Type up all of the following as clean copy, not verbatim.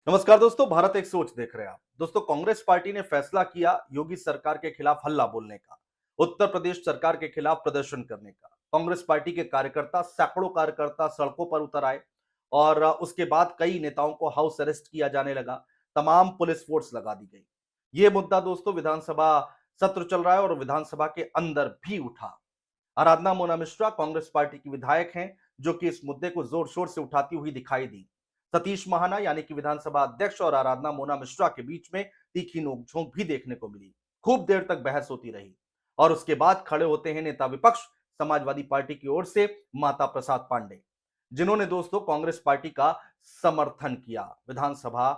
नमस्कार दोस्तों, भारत एक सोच देख रहे हैं आप। दोस्तों, कांग्रेस पार्टी ने फैसला किया योगी सरकार के खिलाफ हल्ला बोलने का, उत्तर प्रदेश सरकार के खिलाफ प्रदर्शन करने का। कांग्रेस पार्टी के कार्यकर्ता, सैकड़ों कार्यकर्ता सड़कों पर उतर आए और उसके बाद कई नेताओं को हाउस अरेस्ट किया जाने लगा। तमाम पुलिस फोर्स लगा दी गई। ये मुद्दा दोस्तों विधानसभा सत्र चल रहा है और विधानसभा के अंदर भी उठा। आराधना मोना मिश्रा कांग्रेस पार्टी की विधायक हैं, जो कि इस मुद्दे को जोर शोर से उठाती हुई दिखाई दी। सतीश महाना यानी कि विधानसभा अध्यक्ष और आराधना मोना मिश्रा के बीच में तीखी नोकझोंक भी देखने को मिली। खूब देर तक बहस होती रही और उसके बाद खड़े होते हैं नेता विपक्ष समाजवादी पार्टी की ओर से माता प्रसाद पांडे, जिन्होंने दोस्तों कांग्रेस पार्टी का समर्थन किया विधानसभा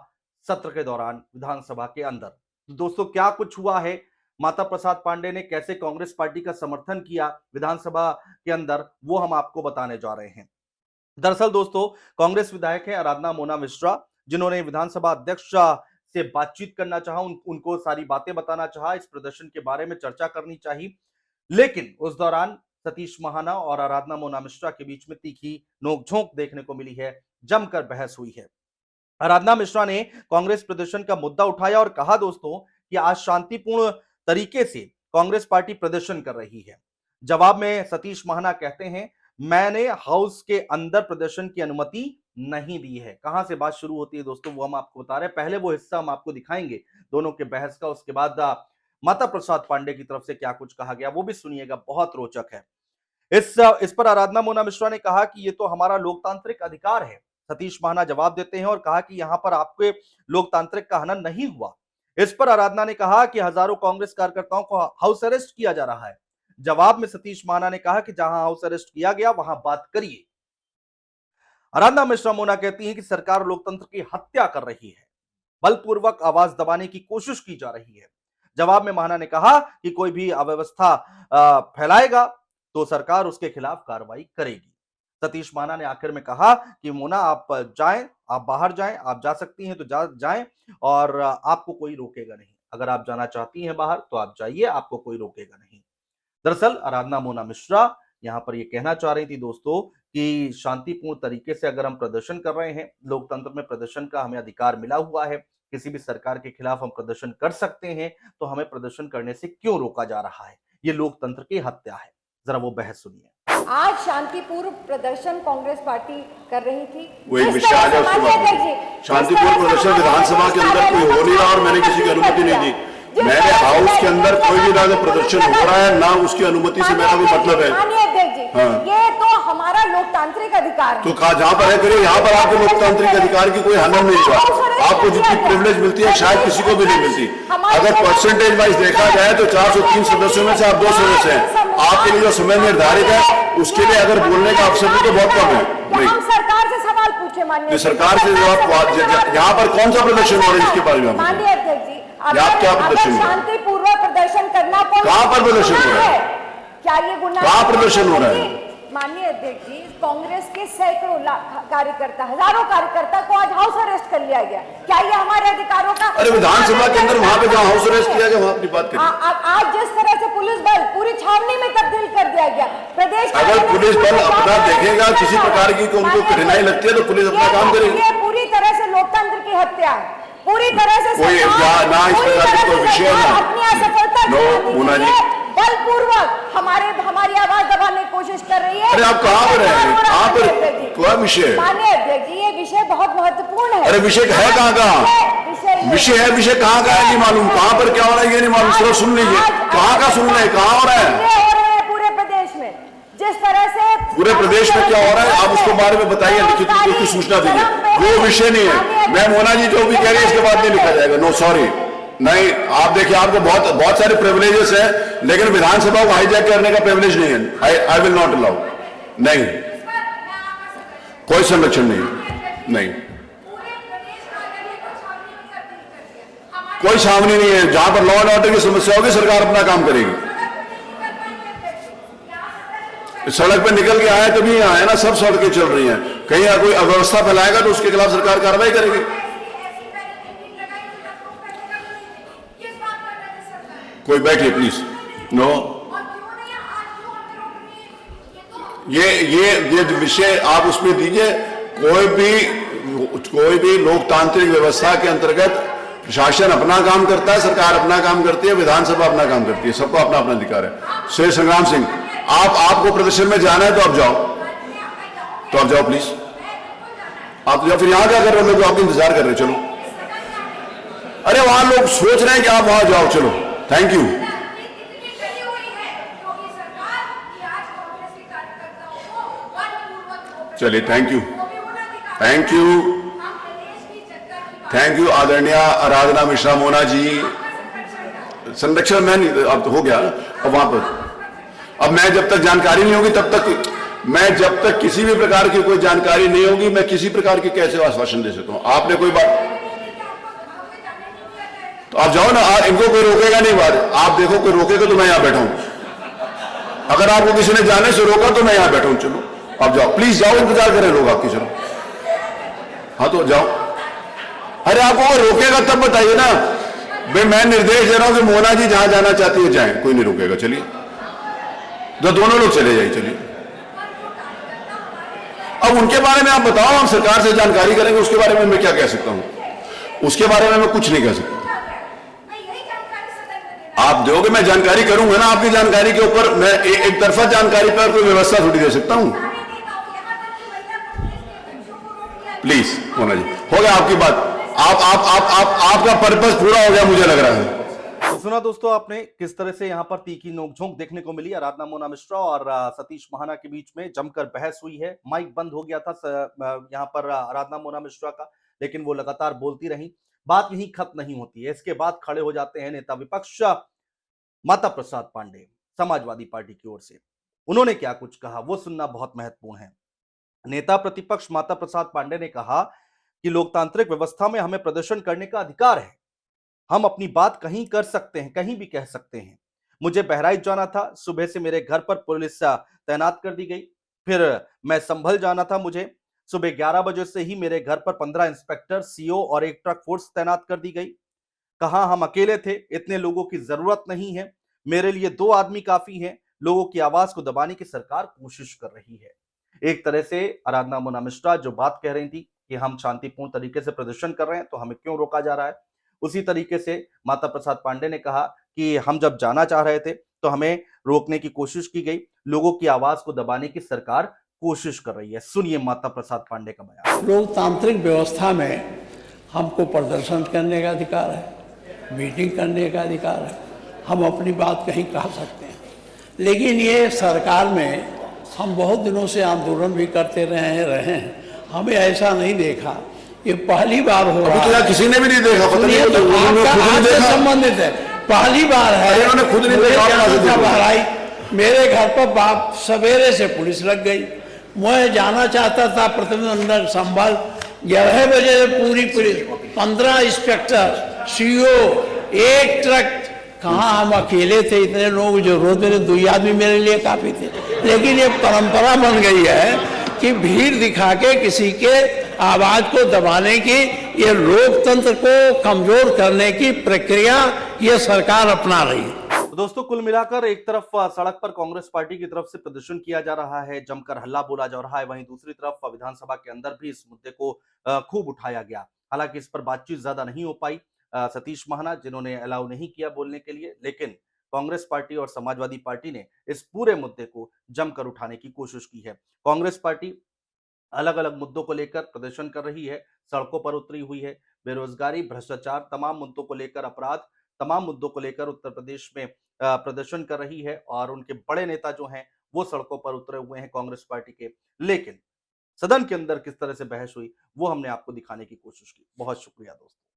सत्र के दौरान, विधानसभा के अंदर। तो दोस्तों, क्या कुछ हुआ है, माता प्रसाद पांडे ने कैसे कांग्रेस पार्टी का समर्थन किया विधानसभा के अंदर, वो हम आपको बताने जा रहे हैं। दरअसल दोस्तों, कांग्रेस विधायक है आराधना मोना मिश्रा, जिन्होंने विधानसभा अध्यक्ष से बातचीत करना चाहा, उनको सारी बातें बताना चाहा, इस प्रदर्शन के बारे में चर्चा करनी चाहिए। लेकिन उस दौरान सतीश महाना और आराधना मोना मिश्रा के बीच में तीखी नोकझोंक देखने को मिली है, जमकर बहस हुई है। आराधना मिश्रा ने कांग्रेस प्रदर्शन का मुद्दा उठाया और कहा दोस्तों कि आज शांतिपूर्ण तरीके से कांग्रेस पार्टी प्रदर्शन कर रही है। जवाब में सतीश महाना कहते हैं, मैंने हाउस के अंदर प्रदर्शन की अनुमति नहीं दी है। कहां से बात शुरू होती है दोस्तों, वो हम आपको बता रहे हैं। पहले वो हिस्सा हम आपको दिखाएंगे दोनों के बहस का, उसके बाद माता प्रसाद पांडे की तरफ से क्या कुछ कहा गया वो भी सुनिएगा, बहुत रोचक है। इस पर आराधना मोना मिश्रा ने कहा कि ये तो हमारा लोकतांत्रिक अधिकार है। सतीश महाना जवाब देते हैं और कहा कि यहां पर आपके लोकतांत्रिक का हनन नहीं हुआ। इस पर आराधना ने कहा कि हजारों कांग्रेस कार्यकर्ताओं को हाउस अरेस्ट किया जा रहा है। जवाब में सतीश महाना ने कहा कि जहां हाउस अरेस्ट किया गया वहां बात करिए। आराधना मिश्रा मोना कहती हैं कि सरकार लोकतंत्र की हत्या कर रही है, बलपूर्वक आवाज दबाने की कोशिश की जा रही है। जवाब में महाना ने कहा कि कोई भी अव्यवस्था फैलाएगा तो सरकार उसके खिलाफ कार्रवाई करेगी। सतीश महाना ने आखिर में कहा कि मोना आप जाएं, आप बाहर जाएं, आप जा सकती हैं तो जाएं और आपको कोई रोकेगा नहीं। अगर आप जाना चाहती हैं बाहर तो आप जाइए, आपको कोई रोकेगा नहीं। दरअसल आराधना मोना मिश्रा यहां पर यह कहना चाह रही थी दोस्तों कि शांतिपूर्ण तरीके से अगर हम प्रदर्शन कर रहे हैं, लोकतंत्र में प्रदर्शन का हमें अधिकार मिला हुआ है, किसी भी सरकार के खिलाफ हम प्रदर्शन कर सकते हैं, तो हमें प्रदर्शन करने से क्यों रोका जा रहा है? ये लोकतंत्र की हत्या है। जरा वो बहस सुनिए। आज शांतिपूर्ण प्रदर्शन कांग्रेस पार्टी कर रही थी। वो एक विषय आ गया, शांतिपूर्ण प्रदर्शन विधानसभा के अंदर कोई हो नहीं रहा और मैंने किसी की अनुमति नहीं दी। मैंने हाउस के अंदर कोई भी ना प्रदर्शन हो रहा है, ना उसकी अनुमति से मेरा कोई मतलब है। हाँ। ये तो हमारा लोकतांत्रिक अधिकार है। तो कहा जहाँ पर है करिए, यहाँ पर आपके लोकतांत्रिक अधिकार की कोई हनन नहीं हुआ। आपको जितनी प्रिविलेज मिलती है शायद किसी को भी नहीं मिलती। अगर परसेंटेज वाइज देखा जाए तो 403 सदस्यों में से आप 2 सदस्य हैं। आपके लिए जो समय निर्धारित है उसके लिए अगर बोलने का अवसर भी तो बहुत कम है। हम सरकार से सवाल पूछे माननीय सरकार से यहाँ पर कौन सा प्रदर्शन हो रहा है इसके बारे में माननीय अध्यक्ष जी, आप क्या प्रदर्शन शांतिपूर्वक प्रदर्शन करना कहाँ पर प्रदर्शन हो रहा है? क्या ये गुनाह? कहाँ प्रदर्शन हो रहा है? माननीय अध्यक्ष जी, कांग्रेस के सैकड़ों कार्यकर्ता, हजारों कार्यकर्ता को आज हाउस अरेस्ट कर लिया गया। क्या ये हमारे अधिकारों का? अरे विधानसभा के अंदर वहां पे जहाँ हाउस अरेस्ट किया गया वहां अपनी बात करिए। आज जिस तरह से पुलिस बल पूरी छावनी में तब्दील कर दिया गया, प्रदेश अगर पुलिस बल अपना देखेगा किसी प्रकार की उनको कठिनाई लगती है तो पुलिस अपना काम करेगी। ये पूरी तरह से लोकतंत्र की हत्या है, पूरी तरह से कोई ना इस प्रकार की कोई विषय ना अपनी असफलता मोना जी बलपूर्वक हमारी आवाज दबाने की कोशिश कर रही है। अरे आप कहाँ पर हैं? कहाँ पर क्या विषय? माननीय अध्यक्ष जी, ये विषय बहुत महत्वपूर्ण है। अरे विषय है कहाँ विषय है, विषय कहाँ का है नहीं मालूम, कहाँ पर क्या हो रहा है ये नहीं मालूम। सिर्फ सुन लीजिए, कहाँ का सुन रहे, कहाँ हो रहा है? पूरे प्रदेश में जिस तरह से पूरे प्रदेश में क्या हो रहा है आप उसके बारे में बताइए, लिखित रूप में सूचना दीजिए। वो विषय नहीं है। मैं मोना जी जो भी कह रही है इसके बाद नहीं लिखा जाएगा। नो सॉरी, नहीं। आप देखिए आपको बहुत सारे प्रिविलेजेस है, लेकिन विधानसभा को हाईजैक करने का प्रिविलेज नहीं है। I will not allow. नहीं, कोई संरक्षण नहीं, कोई छावनी नहीं है। जहां पर लॉ एंड ऑर्डर की समस्या होगी सरकार अपना काम करेगी। सड़क पे निकल के आए तभी यहाँ है ना, सब सड़कें चल रही हैं। कहीं कोई अव्यवस्था फैलाएगा तो उसके खिलाफ सरकार कार्रवाई करेगी। कोई बैठिए प्लीज। नो, ये विषय आप उसमें दीजिए। कोई भी कोई भी लोकतांत्रिक व्यवस्था के अंतर्गत प्रशासन अपना काम करता है, सरकार अपना काम करती है, विधानसभा अपना काम करती है, सबको अपना अपना अधिकार है। श्री संग्राम सिंह, आपको प्रदर्शन में जाना है तो आप जाओ प्लीज, आप जाओ। फिर यहां क्या कर रहे हो लोग? आपका इंतजार कर रहे हैं, चलो। अरे वहां लोग सोच रहे हैं कि आप वहां जाओ, चलो। Thank you. चलिए, थैंक यू आदरणीय आराधना मिश्रा मोना जी। संरक्षण में नहीं, अब तो हो गया। अब वहां पर अब मैं जब तक जानकारी नहीं होगी तब तक किसी भी प्रकार की कोई जानकारी नहीं होगी, मैं किसी प्रकार की कैसे आश्वासन दे सकता हूं? आपने कोई बात तो आप जाओ ना, इनको कोई रोकेगा नहीं। बात आप देखो, कोई रोकेगा तो मैं यहां बैठा हूं। अगर आपको किसी ने जाने से रोका तो मैं यहां बैठा हूं। चलो आप जाओ, प्लीज जाओ, इंतजार करें लोग आपकी। चलो, हाँ तो जाओ। अरे आपको वो रोकेगा तब बताइए ना भाई। मैं निर्देश दे रहा हूं कि मोना जी जहां जाना चाहती है जाएं, कोई नहीं रोकेगा। चलिए, तो दोनों लोग चले जाइए। चलिए, अब उनके बारे में आप बताओ, हम सरकार से जानकारी करेंगे। उसके बारे में मैं क्या कह सकता हूं? उसके बारे में मैं कुछ नहीं कह सकता। आप दोगे, मैं जानकारी करूंगा ना। आपकी जानकारी के ऊपर मैं एक तरफा जानकारी पर कोई व्यवस्था थोड़ी दे सकता हूं। प्लीज मोना जी, हो गया आपकी बात। आपका पर्पस पूरा हो गया, मुझे लग रहा है। तो सुना दोस्तों आपने किस तरह से यहाँ पर तीखी नोकझोंक देखने को मिली। आराधना मोना मिश्रा और सतीश महाना के बीच में जमकर बहस हुई है। माइक बंद हो गया था यहाँ पर आराधना मोना मिश्रा का, लेकिन वो लगातार बोलती रही। बात यहीं खत्म नहीं होती है। इसके बाद खड़े हो जाते हैं नेता विपक्ष माता प्रसाद पांडे, समाजवादी पार्टी की ओर से। उन्होंने क्या कुछ कहा वो सुनना बहुत महत्वपूर्ण है। नेता प्रतिपक्ष माता प्रसाद पांडे ने कहा कि लोकतांत्रिक व्यवस्था में हमें प्रदर्शन करने का अधिकार है। हम अपनी बात कहीं कर सकते हैं, कहीं भी कह सकते हैं। मुझे बहराइच जाना था, सुबह से मेरे घर पर पुलिस तैनात कर दी गई। फिर मैं संभल जाना था, मुझे सुबह 11 बजे से ही मेरे घर पर 15 इंस्पेक्टर, सीओ और एक ट्रक फोर्स तैनात कर दी गई। कहा हम अकेले थे, इतने लोगों की जरूरत नहीं है, मेरे लिए 2 आदमी काफी हैं। लोगों की आवाज को दबाने की सरकार कोशिश कर रही है। एक तरह से आराधना मोना मिश्रा जो बात कह रही थी कि हम शांतिपूर्ण तरीके से प्रदर्शन कर रहे हैं तो हमें क्यों रोका जा रहा है, उसी तरीके से माता प्रसाद पांडे ने कहा कि हम जब जाना चाह रहे थे तो हमें रोकने की कोशिश की गई। लोगों की आवाज को दबाने की सरकार कोशिश कर रही है। सुनिए माता प्रसाद पांडे का बयान। लोकतांत्रिक व्यवस्था में हमको प्रदर्शन करने का अधिकार है, मीटिंग करने का अधिकार है, हम अपनी बात कहीं कह सकते हैं। लेकिन ये सरकार में हम बहुत दिनों से आंदोलन भी करते रहे हैं, हमें ऐसा नहीं देखा। ये पहली बार हो रहा है। किसी ने भी नहीं देखा, पता नहीं तो आपसे संबंधित है, पहली बार है। उन्होंने खुद नहीं देखा। बहराइच मेरे घर पर बाप सवेरे से पुलिस लग गई। मैं जाना चाहता था प्रतिनिधिमंडल संभल, 11 बजे पूरी पुलिस, 15 इंस्पेक्टर, सीओ, एक ट्रक। कहाँ हम अकेले थे, इतने लोग जो रोज मेरे 2 आदमी मेरे लिए काफी थे। लेकिन ये परंपरा बन गई है कि भीड़ दिखा के किसी के आवाज को दबाने की, ये लोकतंत्र को कमजोर करने की प्रक्रिया ये सरकार अपना रही है। तो दोस्तों कुल मिलाकर एक तरफ सड़क पर कांग्रेस पार्टी की तरफ से प्रदर्शन किया जा रहा है, जमकर हल्ला बोला जा रहा है, वहीं दूसरी तरफ विधानसभा के अंदर भी इस मुद्दे को खूब उठाया गया। हालांकि इस पर बातचीत ज्यादा नहीं हो पाई। सतीश महाना जिन्होंने अलाउ नहीं किया बोलने के लिए, लेकिन कांग्रेस पार्टी और समाजवादी पार्टी ने इस पूरे मुद्दे को जमकर उठाने की कोशिश की है। कांग्रेस पार्टी अलग अलग मुद्दों को लेकर प्रदर्शन कर रही है, सड़कों पर उतरी हुई है। बेरोजगारी, भ्रष्टाचार, तमाम मुद्दों को लेकर, अपराध, तमाम मुद्दों को लेकर उत्तर प्रदेश में प्रदर्शन कर रही है और उनके बड़े नेता जो हैं वो सड़कों पर उतरे हुए हैं कांग्रेस पार्टी के। लेकिन सदन के अंदर किस तरह से बहस हुई वो हमने आपको दिखाने की कोशिश की। बहुत शुक्रिया दोस्तों।